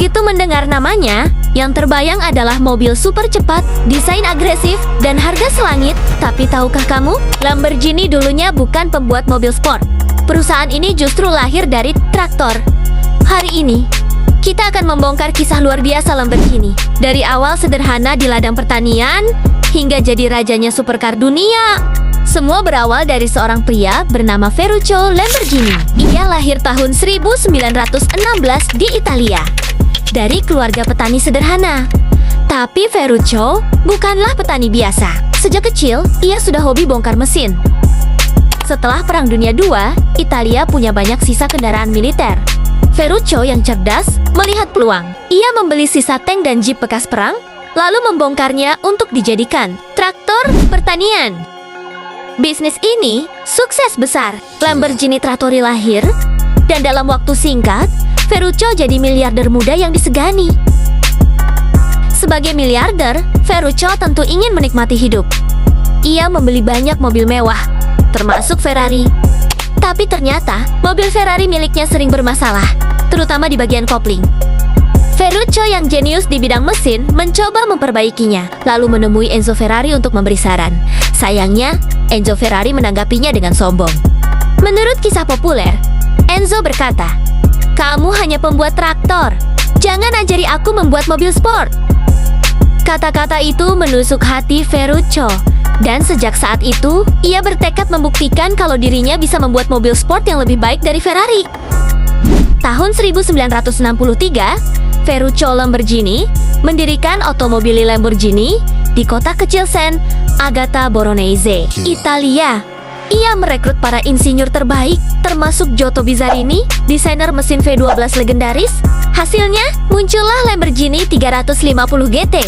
Begitu mendengar namanya, yang terbayang adalah mobil super cepat, desain agresif, dan harga selangit. Tapi tahukah kamu, Lamborghini dulunya bukan pembuat mobil sport. Perusahaan ini justru lahir dari traktor. Hari ini, kita akan membongkar kisah luar biasa Lamborghini. Dari awal sederhana di ladang pertanian, hingga jadi rajanya supercar dunia. Semua berawal dari seorang pria bernama Ferruccio Lamborghini. Ia lahir tahun 1916 di Italia, dari keluarga petani sederhana. Tapi Ferruccio bukanlah petani biasa. Sejak kecil, ia sudah hobi bongkar mesin. Setelah Perang Dunia II, Italia punya banyak sisa kendaraan militer. Ferruccio yang cerdas melihat peluang. Ia membeli sisa tank dan jeep bekas perang, lalu membongkarnya untuk dijadikan traktor pertanian. Bisnis ini sukses besar. Lamborghini Trattori lahir, dan dalam waktu singkat, Ferruccio jadi miliarder muda yang disegani. Sebagai miliarder, Ferruccio tentu ingin menikmati hidup. Ia membeli banyak mobil mewah, termasuk Ferrari. Tapi ternyata, mobil Ferrari miliknya sering bermasalah, terutama di bagian kopling. Ferruccio yang jenius di bidang mesin mencoba memperbaikinya, lalu menemui Enzo Ferrari untuk memberi saran. Sayangnya, Enzo Ferrari menanggapinya dengan sombong. Menurut kisah populer, Enzo berkata, "Kamu hanya pembuat traktor. Jangan ajari aku membuat mobil sport." Kata-kata itu menusuk hati Ferruccio, dan sejak saat itu, ia bertekad membuktikan kalau dirinya bisa membuat mobil sport yang lebih baik dari Ferrari. Tahun 1963, Ferruccio Lamborghini mendirikan Automobili Lamborghini di kota kecil San Agata Bolognese, Italia. Ia merekrut para insinyur terbaik, termasuk Giotto Bizzarini, desainer mesin V12 legendaris. Hasilnya, muncullah Lamborghini 350 GT.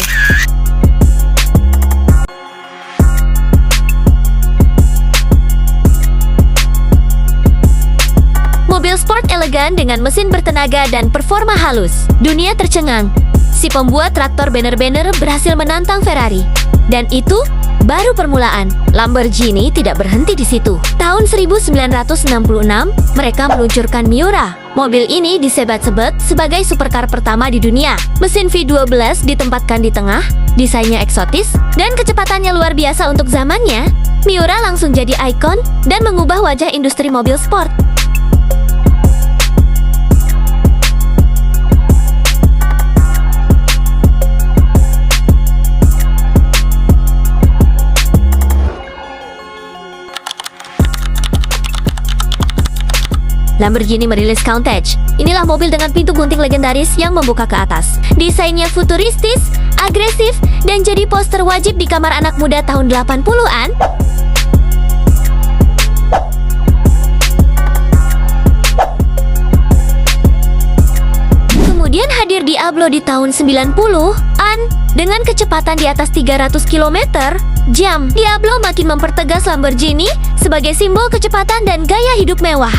Mobil sport elegan dengan mesin bertenaga dan performa halus. Dunia tercengang. Si pembuat traktor bener-bener berhasil menantang Ferrari. Dan itu baru permulaan. Lamborghini tidak berhenti di situ. Tahun 1966, mereka meluncurkan Miura. Mobil ini disebat-sebut sebagai supercar pertama di dunia. Mesin V12 ditempatkan di tengah, desainnya eksotis, dan kecepatannya luar biasa untuk zamannya. Miura langsung jadi ikon dan mengubah wajah industri mobil sport. Lamborghini merilis Countach. Inilah mobil dengan pintu gunting legendaris yang membuka ke atas. Desainnya futuristis, agresif, dan jadi poster wajib di kamar anak muda tahun 80-an. Kemudian hadir Diablo di tahun 90-an dengan kecepatan di atas 300 km/jam. Diablo makin mempertegas Lamborghini sebagai simbol kecepatan dan gaya hidup mewah.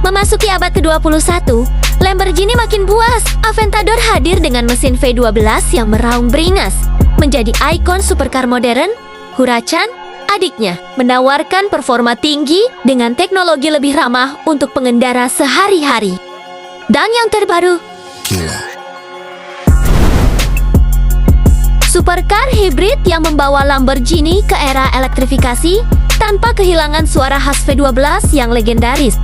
Memasuki abad ke-21, Lamborghini makin puas. Aventador hadir dengan mesin V12 yang meraung beringas. Menjadi ikon supercar modern, Huracan, adiknya, menawarkan performa tinggi dengan teknologi lebih ramah untuk pengendara sehari-hari. Dan yang terbaru, supercar hibrid yang membawa Lamborghini ke era elektrifikasi tanpa kehilangan suara khas V12 yang legendaris.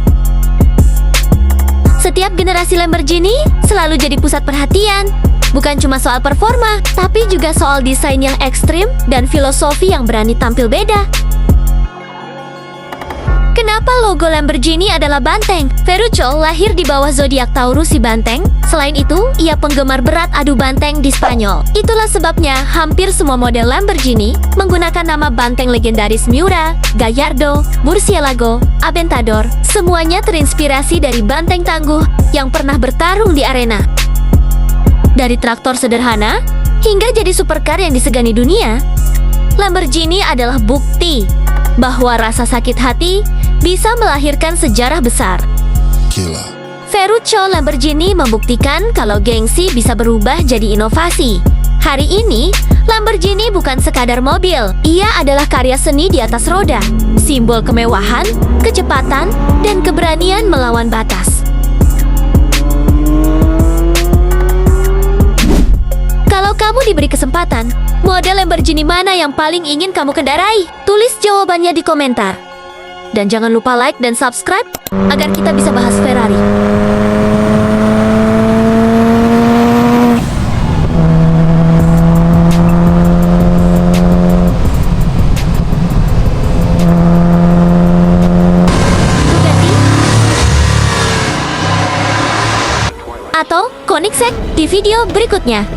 Setiap generasi Lamborghini selalu jadi pusat perhatian. Bukan cuma soal performa, tapi juga soal desain yang ekstrim dan filosofi yang berani tampil beda. Kenapa logo Lamborghini adalah banteng? Ferruccio lahir di bawah zodiak Taurus si banteng. Selain itu, ia penggemar berat adu banteng di Spanyol. Itulah sebabnya hampir semua model Lamborghini menggunakan nama banteng legendaris Miura, Gallardo, Murcielago, Aventador. Semuanya terinspirasi dari banteng tangguh yang pernah bertarung di arena. Dari traktor sederhana hingga jadi supercar yang disegani dunia, Lamborghini adalah bukti bahwa rasa sakit hati bisa melahirkan sejarah besar. Ferruccio Lamborghini membuktikan kalau gengsi bisa berubah jadi inovasi. Hari ini, Lamborghini bukan sekadar mobil. Ia adalah karya seni di atas roda. Simbol kemewahan, kecepatan, dan keberanian melawan batas. Kalau kamu diberi kesempatan, model Lamborghini mana yang paling ingin kamu kendarai? Tulis jawabannya di komentar. Dan jangan lupa like dan subscribe agar kita bisa bahas Ferrari. Bugatti atau Koenigsegg di video berikutnya.